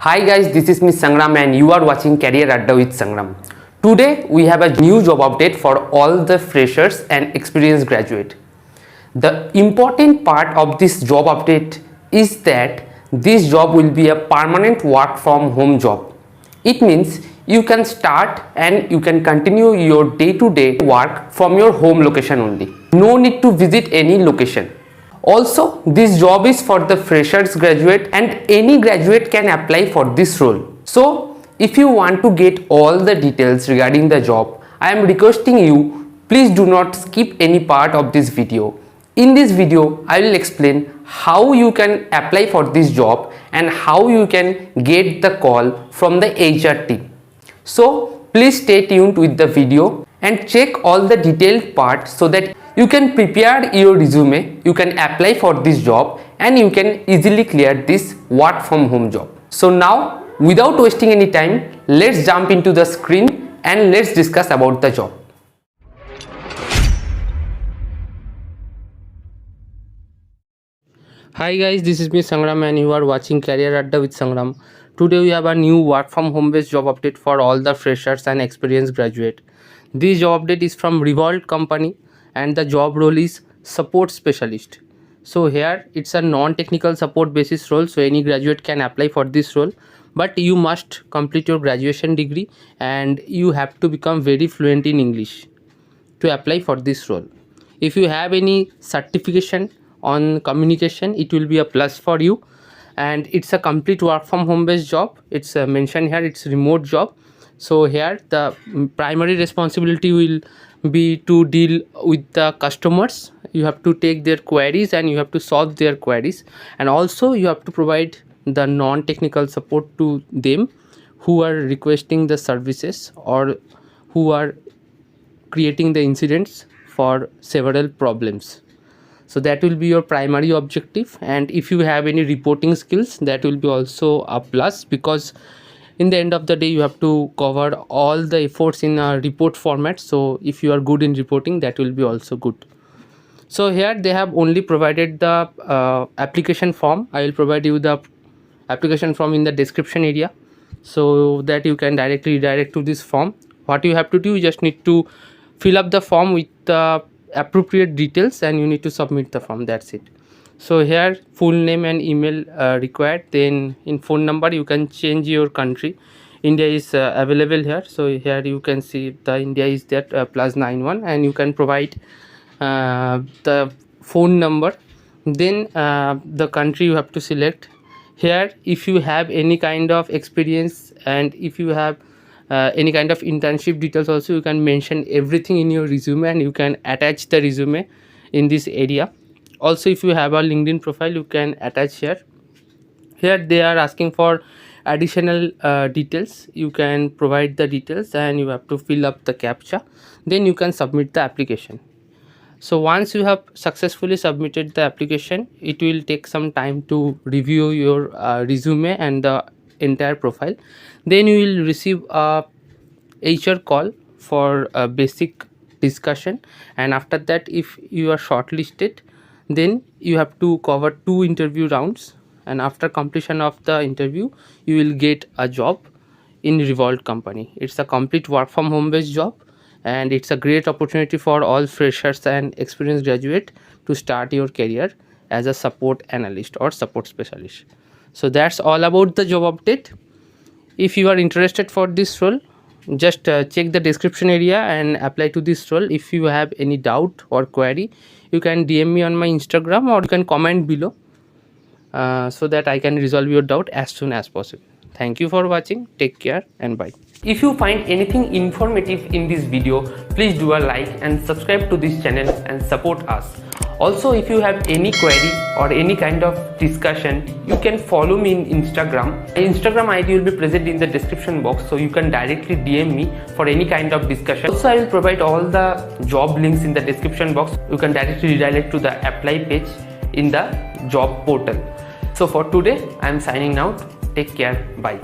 Hi guys, this is Miss Sangram and you are watching Career Adda with Sangram. Today we have a new job update for all the freshers and experienced graduate. The important part of this job update is that this job will be a permanent work from home job. It means you can start and you can continue your day-to-day work from your home location only. No need to visit any location. Also, this job is for the freshers graduate and any graduate can apply for this role. So, if you want to get all the details regarding the job, I am requesting you, please do not skip any part of this video. In this video, I will explain how you can apply for this job and how you can get the call from the HR team. So, please stay tuned with the video and check all the detailed parts so that you can prepare your resume, you can apply for this job and you can easily clear this work from home job. So now, without wasting any time, let's jump into the screen and let's discuss about the job. Hi guys, this is me Sangram and you are watching Career Adda with Sangram. Today we have a new work from home based job update for all the freshers and experienced graduate. This job update is from Revoult company and the job role is support specialist. So here it's a non-technical support basis role, so any graduate can apply for this role, but you must complete your graduation degree and you have to become very fluent in English to apply for this role. If you have any certification on communication, it will be a plus for you, and it's a complete work from home based job. It's mentioned here, it's remote job. So here the primary responsibility will be to deal with the customers. You have to take their queries and you have to solve their queries, and also you have to provide the non-technical support to them who are requesting the services or who are creating the incidents for several problems. So that will be your primary objective, and if you have any reporting skills, that will be also a plus, because in the end of the day you have to cover all the efforts in a report format. So if you are good in reporting, that will be also good. So here they have only provided the application form. I will provide you the application form in the description area so that you can directly redirect to this form. What you have to do, you just need to fill up the form with the appropriate details and you need to submit the form. That's it. So here full name and email required. Then in phone number you can change your country. India is available here, so here you can see the India is that +91, and you can provide the phone number. Then the country you have to select. Here if you have any kind of experience and if you have any kind of internship details also, you can mention everything in your resume and you can attach the resume in this area. Also, if you have a LinkedIn profile, you can attach here. Here they are asking for additional details. You can provide the details and you have to fill up the captcha. Then you can submit the application. So once you have successfully submitted the application, it will take some time to review your resume and the entire profile. Then you will receive a HR call for a basic discussion, and after that, if you are shortlisted, then you have to cover 2 interview rounds, and after completion of the interview you will get a job in Revoult company. It's a complete work from home based job, and it's a great opportunity for all freshers and experienced graduate to start your career as a support analyst or support specialist. So that's all about the job update. If you are interested for this role, just check the description area and apply to this role. If you have any doubt or query, you can DM me on my Instagram or you can comment below so that I can resolve your doubt as soon as possible. Thank you for watching. Take care and bye. If you find anything informative in this video, please do a like and subscribe to this channel and support us. Also, if you have any query or any kind of discussion, you can follow me in Instagram. My Instagram ID will be present in the description box, so you can directly DM me for any kind of discussion. Also, I will provide all the job links in the description box. You can directly redirect to the apply page in the job portal. So for today, I am signing out. Take care. Bye.